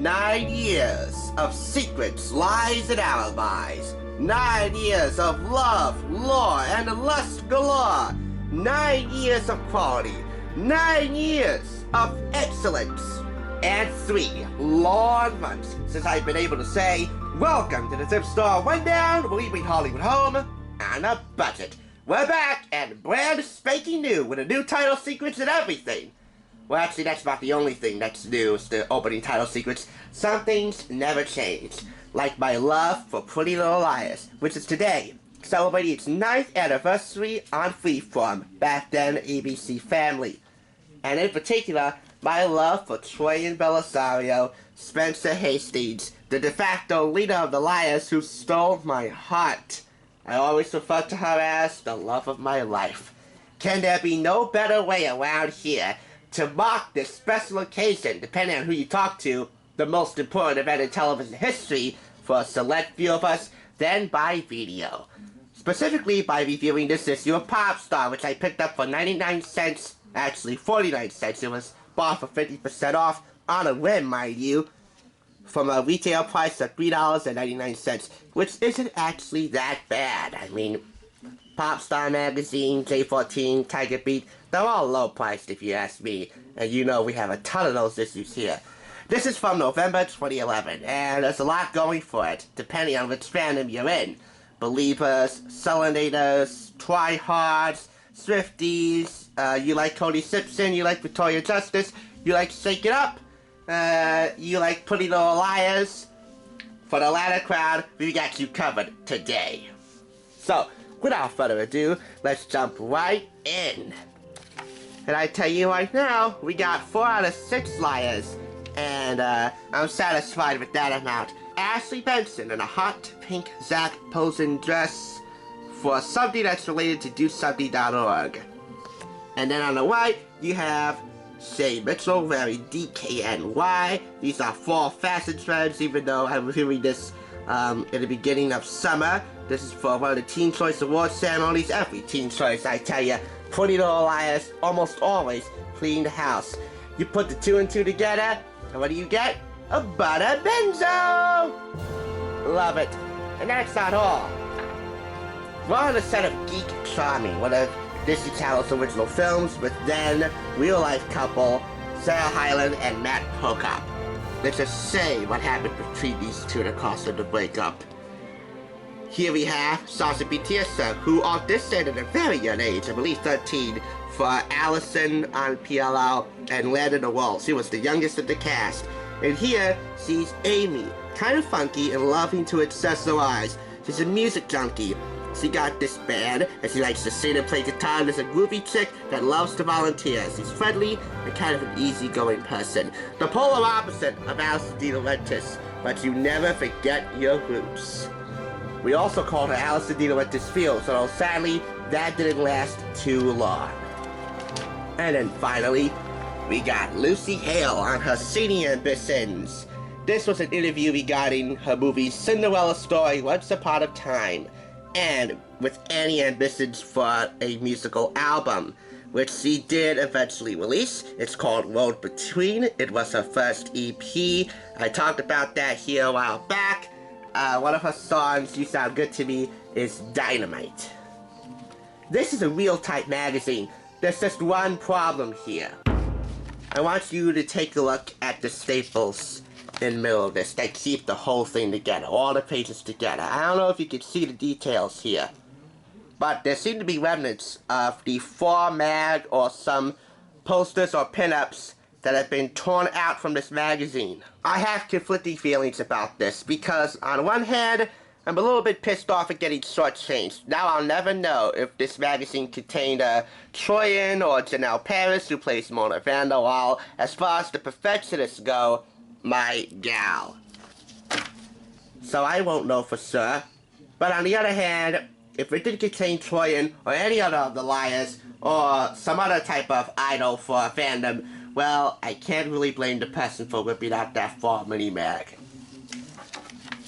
9 years of secrets, lies, and alibis. 9 years of love, lore, and lust galore. 9 years of quality. 9 years of excellence. And 3 long months since I've been able to say, welcome to the Thrift Store Rundown, where we bring Hollywood home on a budget. We're back and brand spanking new with a new title sequence and everything. Well, actually, that's not the only thing that's new, is the opening title sequence. Some things never change, like my love for Pretty Little Liars, which is today, celebrating its 9th anniversary on Freeform, back then ABC Family. And in particular, my love for Troy Belisario, Spencer Hastings, the de facto leader of the Liars who stole my heart. I always refer to her as the love of my life. Can there be no better way around here to mark this special occasion, depending on who you talk to, the most important event in television history for a select few of us, than by video. Specifically by reviewing this issue of Popstar, which I picked up for 99 cents, actually 49 cents. It was bought for 50% off, on a whim, mind you, from a retail price of $3.99, which isn't actually that bad. I mean, Popstar magazine, J14, Tiger Beat, they're all low priced if you ask me, and you know we have a ton of those issues here. This is from November 2011, and there's a lot going for it, depending on which fandom you're in. Believers, Selenators, Tryhards, Swifties, you like Cody Simpson, you like Victoria Justice, you like Shake It Up, you like Pretty Little Liars. For the latter crowd, we got you covered today. So, without further ado, let's jump right in. And I tell you right now, we got 4 out of 6 liars, and I'm satisfied with that amount. Ashley Benson in a hot pink Zach Posen dress for something that's related to DoSomething.org. And then on the right, you have Shay Mitchell, very DKNY. These are fall fashion trends, even though I'm reviewing this in the beginning of summer. This is for one of the Teen Choice Award ceremonies. Every Teen Choice, I tell you, Pretty Little Liars almost always clean the house. You put the 2 and 2 together, and what do you get? A butter benzo! Love it. And that's not all. We're on a set of Geek Charming, one of Disney Channel's original films, with then real-life couple Sarah Hyland and Matt Prokop. Let's just say what happened between these two that caused them to break up. Here we have Sasha Bittier, who auditioned at a very young age, I believe 13, for Allison on PLL and landed a role. She was the youngest of the cast. And here, she's Amy, kind of funky and loving to accessorize. She's a music junkie. She got this band, and she likes to sing and play guitar, and is a groovy chick that loves to volunteer. She's friendly and kind of an easygoing person. The polar opposite of Allison De Laurentiis, but you never forget your roots. We also called her Allison De Laurentiis Fields, although sadly, that didn't last too long. And then finally, we got Lucy Hale on her senior ambitions. This was an interview regarding her movie Cinderella Story Once Upon a Time, and with any ambitions for a musical album, which she did eventually release. It's called Road Between. It was her first EP. I talked about that here a while back. One of her songs, You Sound Good to Me, is Dynamite. This is a real-type magazine. There's just one problem here. I want you to take a look at the staples in the middle of this that keep the whole thing together, all the pages together. I don't know if you can see the details here, but there seem to be remnants of the 4 mag or some posters or pinups that have been torn out from this magazine. I have conflicting feelings about this because on one hand, I'm a little bit pissed off at getting shortchanged. Now I'll never know if this magazine contained Troyan or Janelle Paris, who plays Mona Vanderwaal. As far as the perfectionists go, my gal. So I won't know for sure. But on the other hand, if it did contain Troyan or any other of the Liars or some other type of idol for a fandom, well, I can't really blame the person for ripping out that fall mini-mag.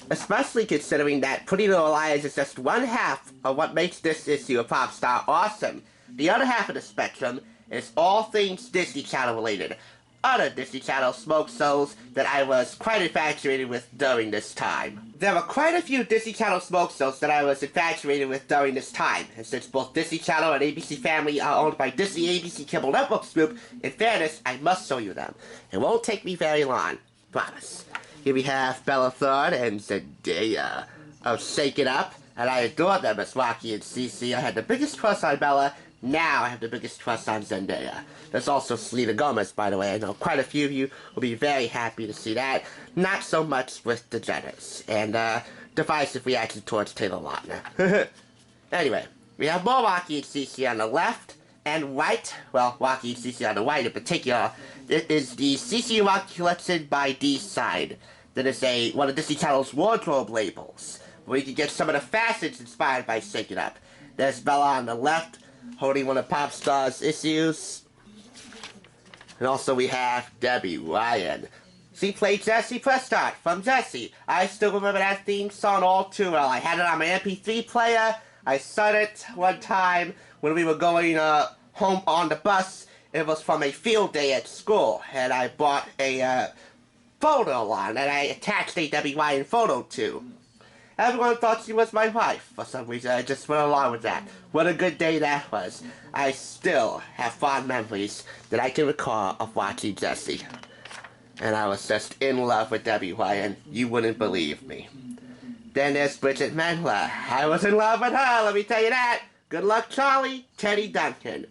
Especially considering that Pretty Little Liars is just one half of what makes this issue of Popstar awesome. The other half of the spectrum is all things Disney Channel related. other Disney Channel smoke souls that I was quite infatuated with during this time. There were quite a few Disney Channel smoke souls that I was infatuated with during this time, and since both Disney Channel and ABC Family are owned by Disney ABC Cable Networks Group, in fairness, I must show you them. It won't take me very long, promise. Here we have Bella Thorne and Zendaya of Shake It Up, and I adore them as Rocky and Cece. I had the biggest crush on Bella. Now I have the biggest crush on Zendaya. There's also Selena Gomez, by the way. I know quite a few of you will be very happy to see that. Not so much with the Jenners, and divisive reaction towards Taylor Lautner. Anyway, we have more Rocky and Cece on the left and right. Well, Rocky and Cece on the right in particular. It is the Cece and Rocky collection by D-Side. That is one of Disney Channel's wardrobe labels, where you can get some of the fashions inspired by Shake It Up. There's Bella on the left, holding one of Popstar's issues. And also we have Debbie Ryan. She played Jessie Prescott from Jessie. I still remember that theme song all too well. I had it on my MP3 player. I sang it one time when we were going home on the bus. It was from a field day at school, and I bought a photo on, and I attached a Debbie Ryan photo to. Everyone thought she was my wife. For some reason, I just went along with that. What a good day that was. I still have fond memories that I can recall of watching Jessie. And I was just in love with Debbie Ryan. You wouldn't believe me. Then there's Bridget Mendler. I was in love with her, let me tell you that. Good Luck Charlie, Teddy Duncan.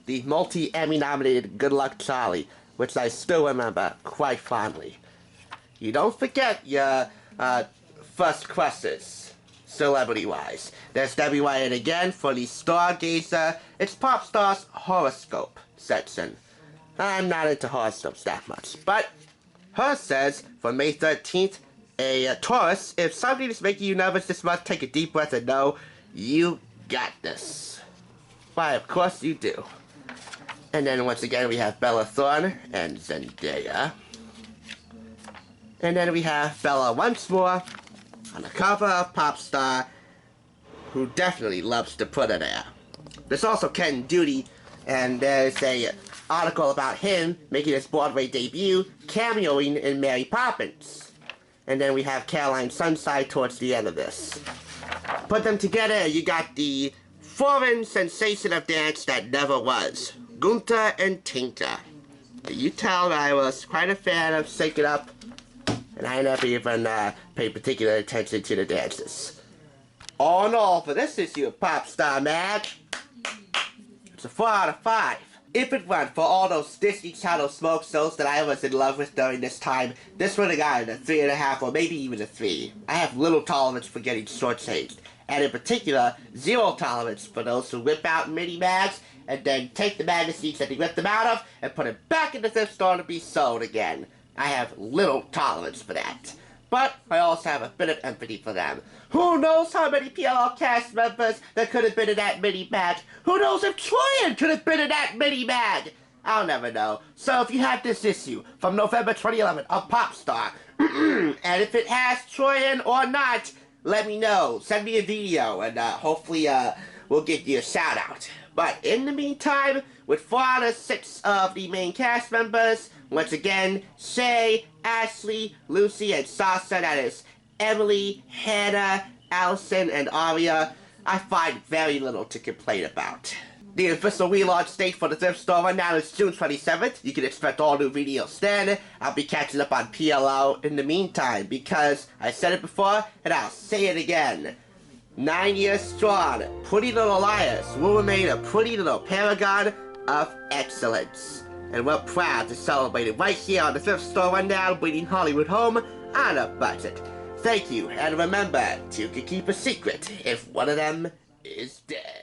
The multi-Emmy nominated Good Luck Charlie, which I still remember quite fondly. You don't forget your first crushes, celebrity-wise. There's Debbie Ryan again for the Stargazer. It's Popstar's horoscope section. I'm not into horoscopes that much, but hers says, for May 13th, a Taurus, if something is making you nervous this month, take a deep breath and know you got this. Why, of course you do. And then once again we have Bella Thorne and Zendaya. And then we have Bella once more on the cover of Popstar, who definitely loves to put her there. There's also Ken Duty, and there's a article about him making his Broadway debut, cameoing in Mary Poppins. And then we have Caroline Sunside towards the end of this. Put them together, you got the foreign sensation of dance that never was, Gunther and Tinka. You tell I was quite a fan of Shake It Up, and I never even paid particular attention to the dances. All in all, for this issue of Popstar Mag, it's a 4 out of 5. If it weren't for all those Disney Channel smoke shows that I was in love with during this time, this would have gotten a 3.5 or maybe even a 3. I have little tolerance for getting shortchanged, and in particular, zero tolerance for those who whip out mini mags and then take the magazines that they ripped them out of and put it back in the thrift store to be sold again. I have little tolerance for that. But I also have a bit of empathy for them. Who knows how many PLL cast members that could have been in that mini mag? Who knows if Troyan could have been in that mini mag? I'll never know. So if you have this issue from November 2011 of Popstar, and if it has Troyan or not, let me know. Send me a video, and hopefully we'll give you a shout out. But in the meantime, with 4 out of 6 of the main cast members, once again, Shay, Ashley, Lucy, and Sasha, that is Emily, Hannah, Allison, and Aria, I find very little to complain about. The official relaunch date for the Thrift Store Rundown is June 27th. You can expect all new videos then. I'll be catching up on PLO in the meantime, because I said it before, and I'll say it again. 9 years strong, Pretty Little Liars will remain a pretty little paragon of excellence. And we're proud to celebrate it right here on the Thrift Store Rundown, bringing Hollywood home on a budget. Thank you, and remember, two can keep a secret if one of them is dead.